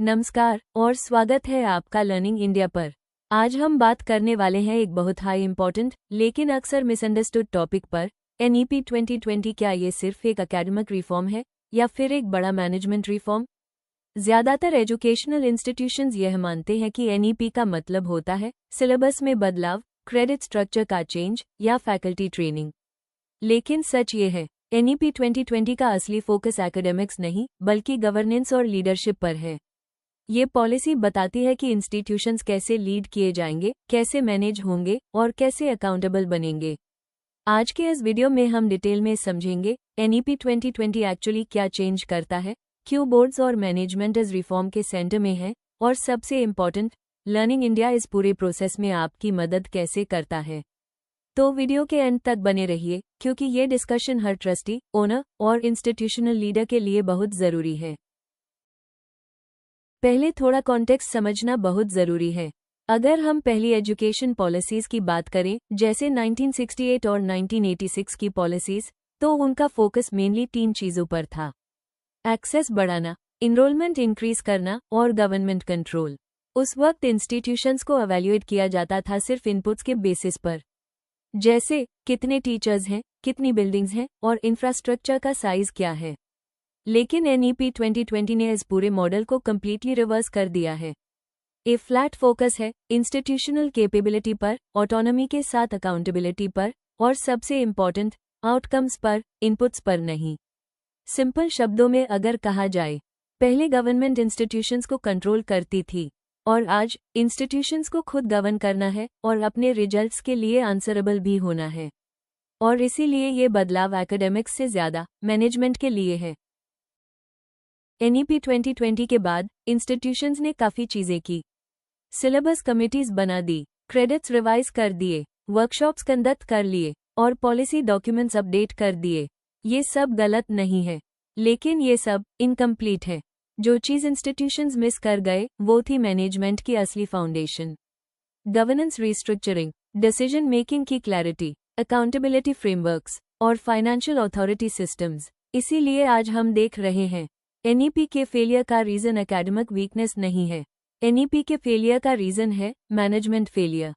नमस्कार और स्वागत है आपका लर्निंग इंडिया पर। आज हम बात करने वाले हैं एक बहुत हाई इम्पोर्टेंट लेकिन अक्सर मिसअंडरस्टूड टॉपिक पर। एनईपी 2020 क्या ये सिर्फ एक एकेडमिक रिफॉर्म है या फिर एक बड़ा मैनेजमेंट रिफॉर्म? ज्यादातर एजुकेशनल इंस्टीट्यूशंस यह मानते हैं कि एनईपी का मतलब होता है सिलेबस में बदलाव, क्रेडिट स्ट्रक्चर का चेंज या फैकल्टी ट्रेनिंग। लेकिन सच ये है, एनईपी 2020 का असली फोकस एकेडमिक्स नहीं बल्कि गवर्नेंस और लीडरशिप पर है। ये पॉलिसी बताती है कि इंस्टीट्यूशंस कैसे लीड किए जाएंगे, कैसे मैनेज होंगे और कैसे अकाउंटेबल बनेंगे। आज के इस वीडियो में हम डिटेल में समझेंगे एनईपी 2020 एक्चुअली क्या चेंज करता है, क्यों बोर्ड्स और मैनेजमेंट इस रिफॉर्म के सेंटर में है और सबसे इम्पोर्टेंट, लर्निंग इंडिया इस पूरे प्रोसेस में आपकी मदद कैसे करता है। तो वीडियो के एंड तक बने रहिए क्योंकि ये डिस्कशन हर ट्रस्टी, ओनर और इंस्टीट्यूशनल लीडर के लिए बहुत ज़रूरी है। पहले थोड़ा कॉन्टेक्स्ट समझना बहुत ज़रूरी है। अगर हम पहली एजुकेशन पॉलिसीज़ की बात करें, जैसे 1968 और 1986 की पॉलिसीज़, तो उनका फोकस मेनली 3 चीज़ों पर था: एक्सेस बढ़ाना, इनरोलमेंट इंक्रीज करना और गवर्नमेंट कंट्रोल। उस वक्त इंस्टीट्यूशंस को एवेल्युएट किया जाता था सिर्फ इनपुट्स के बेसिस पर, जैसे कितने टीचर्स हैं, कितनी बिल्डिंग्स हैं और इंफ्रास्ट्रक्चर का साइज क्या है। लेकिन एनईपी 2020 ने इस पूरे मॉडल को कम्प्लीटली रिवर्स कर दिया है। ए फ्लैट फोकस है इंस्टीट्यूशनल कैपेबिलिटी पर, ऑटोनॉमी के साथ अकाउंटेबिलिटी पर और सबसे इम्पॉर्टेंट, आउटकम्स पर, इनपुट्स पर नहीं। सिंपल शब्दों में अगर कहा जाए, पहले गवर्नमेंट इंस्टीट्यूशंस को कंट्रोल करती थी और आज इंस्टीट्यूशंस को खुद गवर्न करना है और अपने रिजल्ट्स के लिए आंसरेबल भी होना है। और इसीलिए ये बदलाव एकेडमिक्स से ज़्यादा मैनेजमेंट के लिए है। एनईपी 2020 के बाद इंस्टीट्यूशंस ने काफ़ी चीज़ें की। सिलेबस कमिटीज़ बना दी, क्रेडिट्स रिवाइज कर दिए, वर्कशॉप्स कंडक्ट कर लिए और पॉलिसी डॉक्यूमेंट्स अपडेट कर दिए। ये सब गलत नहीं है, लेकिन ये सब इनकम्प्लीट है। जो चीज़ इंस्टीट्यूशंस मिस कर गए वो थी मैनेजमेंट की असली foundation. Governance restructuring, decision making की क्लैरिटी, अकाउंटेबिलिटी फ्रेमवर्क्स और फाइनेंशियल अथॉरिटी सिस्टम्स। इसीलिए आज हम देख रहे हैं, एनईपी के फेलियर का रीज़न एकेडमिक वीकनेस नहीं है, एनईपी के फेलियर का रीज़न है मैनेजमेंट फेलियर।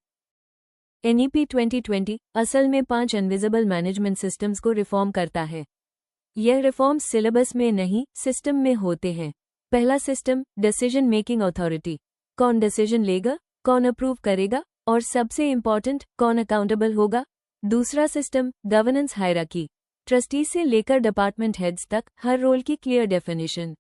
एनईपी 2020 असल में 5 इनविजिबल मैनेजमेंट सिस्टम्स को रिफॉर्म करता है। यह रिफॉर्म्स सिलेबस में नहीं, सिस्टम में होते हैं। पहला सिस्टम, डिसीजन मेकिंग अथॉरिटी। कौन डिसीजन लेगा, कौन अप्रूव करेगा और सबसे इम्पॉर्टेंट, कौन अकाउंटेबल होगा। दूसरा सिस्टम, गवर्नेंस हायरार्की। ट्रस्टी से लेकर डिपार्टमेंट हेड्स तक हर रोल की क्लियर डेफिनेशन।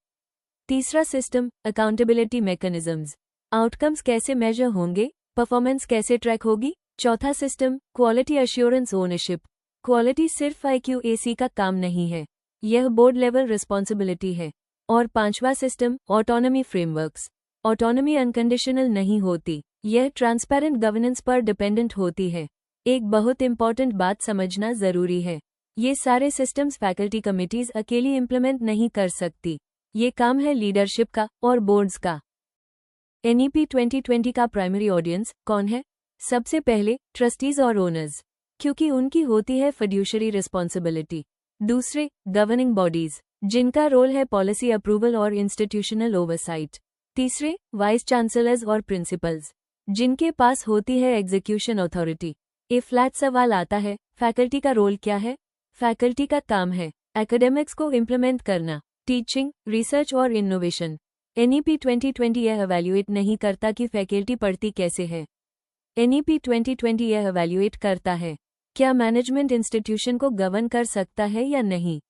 तीसरा सिस्टम, अकाउंटेबिलिटी मैकेनिज्म्स। आउटकम्स कैसे मेजर होंगे, परफॉर्मेंस कैसे ट्रैक होगी। चौथा system, quality assurance ownership. Quality सिर्फ IQAC का काम नहीं है, यह बोर्ड लेवल रिस्पॉन्सिबिलिटी है। और पांचवा system, autonomy frameworks. Autonomy unconditional नहीं होती, यह ट्रांसपेरेंट गवर्नेंस पर डिपेंडेंट होती है। एक बहुत इंपॉर्टेंट बात समझना जरूरी है, ये सारे सिस्टम्स फैकल्टी कमिटीज अकेली इम्प्लीमेंट नहीं कर सकती, ये काम है लीडरशिप का और बोर्ड्स का। एनईपी 2020 का प्राइमरी ऑडियंस कौन है? सबसे पहले ट्रस्टीज और ओनर्स, क्योंकि उनकी होती है फिड्यूशरी रिस्पॉन्सिबिलिटी। दूसरे, गवर्निंग बॉडीज, जिनका रोल है पॉलिसी अप्रूवल और इंस्टीट्यूशनल ओवरसाइट। तीसरे, वाइस चांसलर्स और प्रिंसिपल्स, जिनके पास होती है एग्जीक्यूशन अथॉरिटी। ए फ्लैट सवाल आता है, फैकल्टी का रोल क्या है? फैकल्टी का काम है एकेडमिक्स को इम्प्लीमेंट करना, टीचिंग, रिसर्च और इनोवेशन। एनईपी 2020 यह एवेल्युएट नहीं करता कि फैकल्टी पढ़ती कैसे है। एनईपी 2020 यह एवेल्युएट करता है, क्या मैनेजमेंट इंस्टीट्यूशन को गवर्न कर सकता है या नहीं।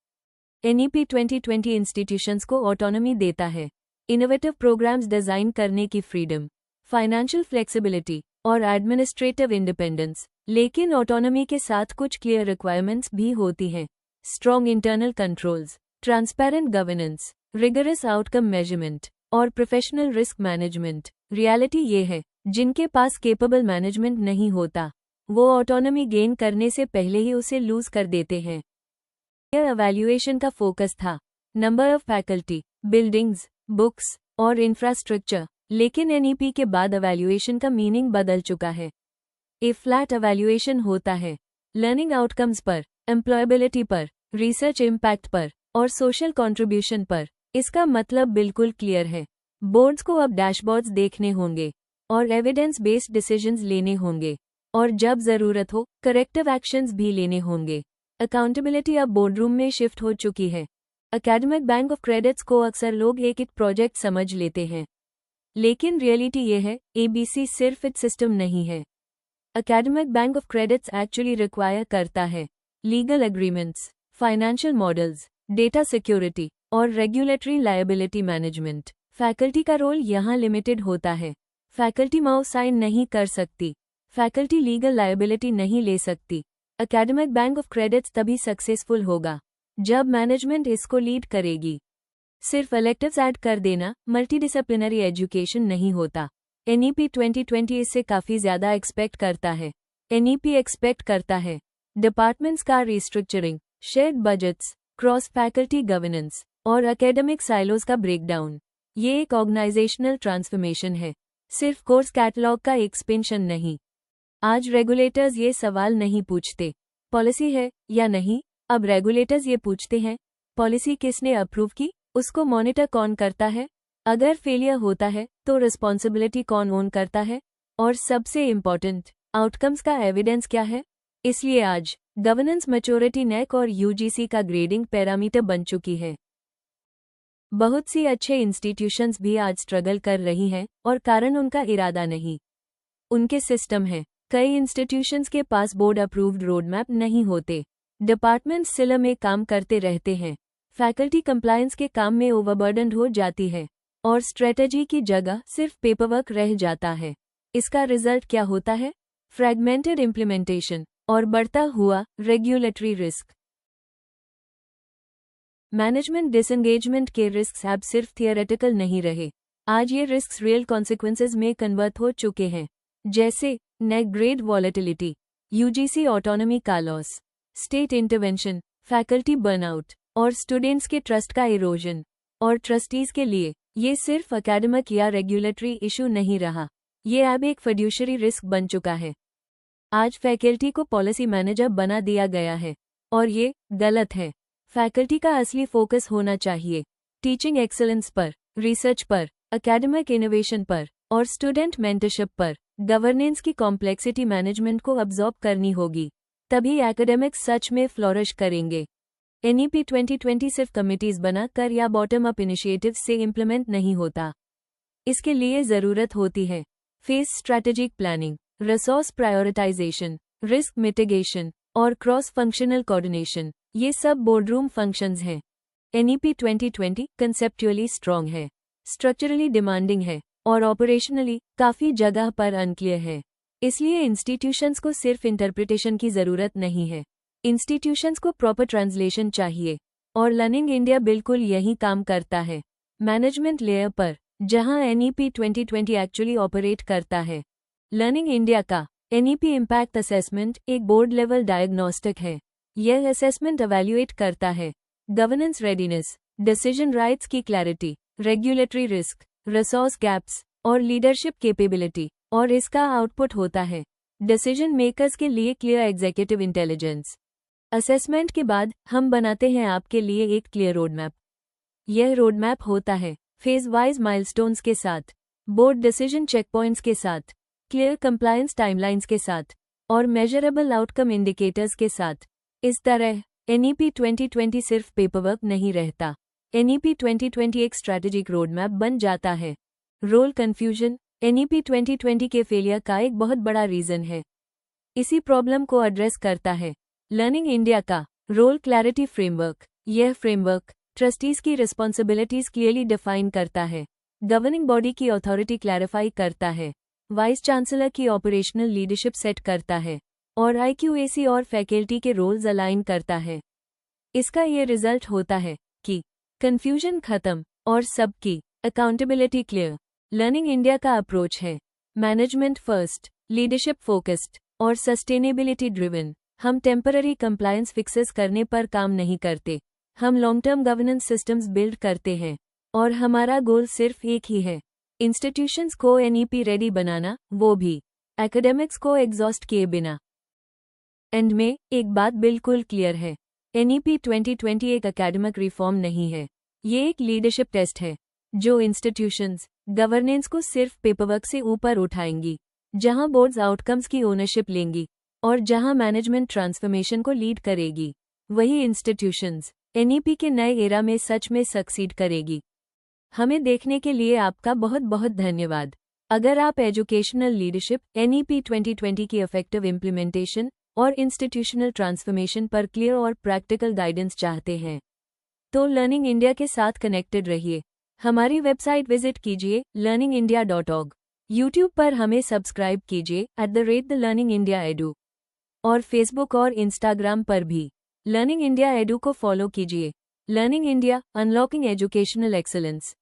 एनईपी 2020 इंस्टीट्यूशंस को ऑटोनॉमी देता है, इनोवेटिव प्रोग्राम्स डिजाइन करने की फ्रीडम, फाइनेंशियल फ्लेक्सिबिलिटी और एडमिनिस्ट्रेटिव इंडिपेंडेंस। लेकिन ऑटोनॉमी के साथ कुछ क्लियर रिक्वायरमेंट्स भी होती हैं: strong internal controls, transparent governance, rigorous outcome measurement और प्रोफेशनल रिस्क मैनेजमेंट। रियलिटी ये है, जिनके पास केपेबल मैनेजमेंट नहीं होता, वो ऑटोनॉमी गेन करने से पहले ही उसे लूज कर देते हैं। यह एवेल्युएशन का फोकस था, number of faculty, buildings, books और इंफ्रास्ट्रक्चर। लेकिन एनईपी के बाद एवेल्युएशन का मीनिंग बदल चुका है। ए फ्लैट एवेल्युएशन होता है लर्निंग आउटकम्स पर, एम्प्लॉयबिलिटी पर, रिसर्च इम्पैक्ट पर और सोशल कंट्रीब्यूशन पर। इसका मतलब बिल्कुल क्लियर है, बोर्ड्स को अब डैशबोर्ड्स देखने होंगे और एविडेंस बेस्ड डिसीजंस लेने होंगे और जब ज़रूरत हो करेक्टिव एक्शंस भी लेने होंगे। अकाउंटेबिलिटी अब बोर्डरूम में शिफ्ट हो चुकी है। एकेडमिक बैंक ऑफ क्रेडिट्स को अक्सर लोग एक प्रोजेक्ट समझ लेते हैं, लेकिन रियलिटी ये है एबीसी सिर्फ एक सिस्टम नहीं है। Academic bank of credits actually require करता है legal agreements, financial models, data security और रेगुलेटरी लायबिलिटी मैनेजमेंट। फैकल्टी का रोल यहाँ लिमिटेड होता है। फैकल्टी माउस साइन नहीं कर सकती, फैकल्टी लीगल लायबिलिटी नहीं ले सकती। एकेडमिक बैंक ऑफ क्रेडिट्स तभी सक्सेसफुल होगा जब मैनेजमेंट इसको लीड करेगी। सिर्फ इलेक्टिव्स ऐड कर देना मल्टीडिसिप्लिनरी एजुकेशन नहीं होता। एनईपी 2020 इससे काफ़ी ज़्यादा एक्सपेक्ट करता है। एनईपी एक्सपेक्ट करता है डिपार्टमेंट्स का restructuring, shared budgets, cross faculty governance और एकेडमिक साइलोज का ब्रेकडाउन। ये एक ऑर्गेनाइजेशनल ट्रांसफॉर्मेशन है, सिर्फ कोर्स कैटलॉग का एक्सपेंशन नहीं। आज रेगुलेटर्स ये सवाल नहीं पूछते पॉलिसी है या नहीं, अब रेगुलेटर्स ये पूछते हैं पॉलिसी किसने अप्रूव की, उसको मॉनिटर कौन करता है, अगर फेलियर होता है तो रिस्पॉन्सिबिलिटी कौन ओन करता है, और सबसे इम्पॉर्टेंट आउटकम्स का एविडेंस क्या है। इसलिए आज गवर्नेंस मैच्योरिटी नेक और यूजीसी का ग्रेडिंग पैरामीटर बन चुकी है। बहुत सी अच्छे इंस्टीट्यूशंस भी आज स्ट्रगल कर रही हैं और कारण उनका इरादा नहीं, उनके सिस्टम है। कई इंस्टीट्यूशंस के पास बोर्ड अप्रूव्ड रोडमैप नहीं होते, डिपार्टमेंट्स सिला में काम करते रहते हैं, फैकल्टी कंप्लायंस के काम में ओवरबर्डन्ड हो जाती है और स्ट्रेटजी की जगह सिर्फ पेपरवर्क रह जाता है। इसका रिजल्ट क्या होता है? फ्रैगमेंटेड इम्प्लीमेंटेशन और बढ़ता हुआ रेगुलेटरी रिस्क। मैनेजमेंट डिसएंगेजमेंट के रिस्क अब सिर्फ थियोरेटिकल नहीं रहे, आज ये रिस्क रियल कॉन्सिक्वेंसेज में कन्वर्ट हो चुके हैं, जैसे net grade volatility, UGC autonomy का loss, state intervention, faculty burnout और स्टूडेंट्स के ट्रस्ट का इरोजन। और ट्रस्टीज के लिए ये सिर्फ एकेडमिक या रेगुलेटरी इशू नहीं रहा, ये अब एक फिड्यूशियरी रिस्क बन चुका है। आज फैकल्टी को पॉलिसी मैनेजर बना दिया गया है और ये गलत है। फैकल्टी का असली फोकस होना चाहिए टीचिंग एक्सीलेंस पर, रिसर्च पर, एकेडमिक इनोवेशन पर और स्टूडेंट मेंटरशिप पर। गवर्नेंस की कॉम्प्लेक्सिटी मैनेजमेंट को अब्जॉर्ब करनी होगी, तभी एकेडमिक्स सच में फ्लोरिश करेंगे। एनईपी 2020 सिर्फ कमिटीज बना कर या बॉटम अप इनिशिएटिव्स से इम्प्लीमेंट नहीं होता, इसके लिए ज़रूरत होती है face strategic planning, resource prioritisation, risk mitigation और क्रॉस फंक्शनल कोऑर्डिनेशन। ये सब बोर्डरूम फंक्शंस हैं। एनईपी 2020 कंसेप्चुअली स्ट्रॉन्ग है, स्ट्रक्चरली डिमांडिंग है और ऑपरेशनली काफ़ी जगह पर अनक्लियर है। इसलिए इंस्टीट्यूशंस को सिर्फ इंटरप्रिटेशन की ज़रूरत नहीं है, इंस्टीट्यूशंस को प्रॉपर ट्रांसलेशन चाहिए और लर्निंग इंडिया बिल्कुल यही काम करता है, मैनेजमेंट लेयर पर, जहां एनईपी 2020 एक्चुअली ऑपरेट करता है। लर्निंग इंडिया का एनईपी इम्पैक्ट असेसमेंट एक बोर्ड लेवल डायग्नोस्टिक है। यह असेसमेंट एवेल्युएट करता है गवर्नेंस रेडीनेस, डिसीजन राइट्स की clarity, regulatory risk, resource gaps और लीडरशिप कैपेबिलिटी, और इसका आउटपुट होता है डिसीजन मेकर्स के लिए क्लियर एग्जीक्यूटिव इंटेलिजेंस। असेसमेंट के बाद हम बनाते हैं आपके लिए एक क्लियर रोडमैप। यह रोडमैप होता है फेज वाइज माइलस्टोन्स के साथ, बोर्ड डिसीजन चेकपॉइंट्स के साथ, क्लियर कंप्लायंस टाइमलाइंस के साथ और मेजरेबल आउटकम इंडिकेटर्स के साथ। इस तरह एनईपी 2020 सिर्फ पेपरवर्क नहीं रहता, एनईपी 2020 एक स्ट्रैटेजिक रोडमैप बन जाता है। रोल कन्फ्यूजन एनईपी 2020 के फेलियर का एक बहुत बड़ा रीजन है, इसी प्रॉब्लम को एड्रेस करता है लर्निंग इंडिया का रोल क्लैरिटी फ्रेमवर्क। यह फ्रेमवर्क ट्रस्टीज की रिस्पॉन्सिबिलिटीज क्लियरली डिफाइन करता है, गवर्निंग बॉडी की अथॉरिटी क्लैरिफाई करता है, वाइस चांसलर की ऑपरेशनल लीडरशिप सेट करता है और आईक्यूएसी और फैकल्टी के रोल्स अलाइन करता है। इसका ये रिजल्ट होता है कि कंफ्यूजन खत्म और सबकी अकाउंटेबिलिटी क्लियर। लर्निंग इंडिया का अप्रोच है मैनेजमेंट फर्स्ट, लीडरशिप फोकस्ड और सस्टेनेबिलिटी ड्रिवन। हम टेम्पररी कंप्लायंस फिक्सेस करने पर काम नहीं करते, हम long term governance systems build करते हैं और हमारा गोल सिर्फ एक ही है, इंस्टीट्यूशंस को एनईपी रेडी बनाना, वो भी एकेडमिक्स को एग्जॉस्ट किए बिना। एंड में एक बात बिल्कुल क्लियर है, एनईपी 2020 एक एकेडमिक रिफॉर्म नहीं है, ये एक लीडरशिप टेस्ट है। जो इंस्टीट्यूशंस गवर्नेंस को सिर्फ पेपरवर्क से ऊपर उठाएंगी, जहां बोर्ड्स आउटकम्स की ओनरशिप लेंगी और जहां मैनेजमेंट ट्रांसफॉर्मेशन को लीड करेगी, वही इंस्टीट्यूशंस एनईपी के नए एरा में सच में सक्सीड करेगी। हमें देखने के लिए आपका बहुत बहुत धन्यवाद। अगर आप एजुकेशनल लीडरशिप, एनईपी 2020 की इफेक्टिव इम्प्लीमेंटेशन और इंस्टीट्यूशनल ट्रांसफॉर्मेशन पर क्लियर और प्रैक्टिकल गाइडेंस चाहते हैं, तो लर्निंग इंडिया के साथ कनेक्टेड रहिए। हमारी वेबसाइट विजिट कीजिए learningindia.org। यूट्यूब पर हमें सब्सक्राइब कीजिए @LearningIndiaEdu और फेसबुक और इंस्टाग्राम पर भी लर्निंग इंडिया एडू को फॉलो कीजिए। Learning India, unlocking educational excellence.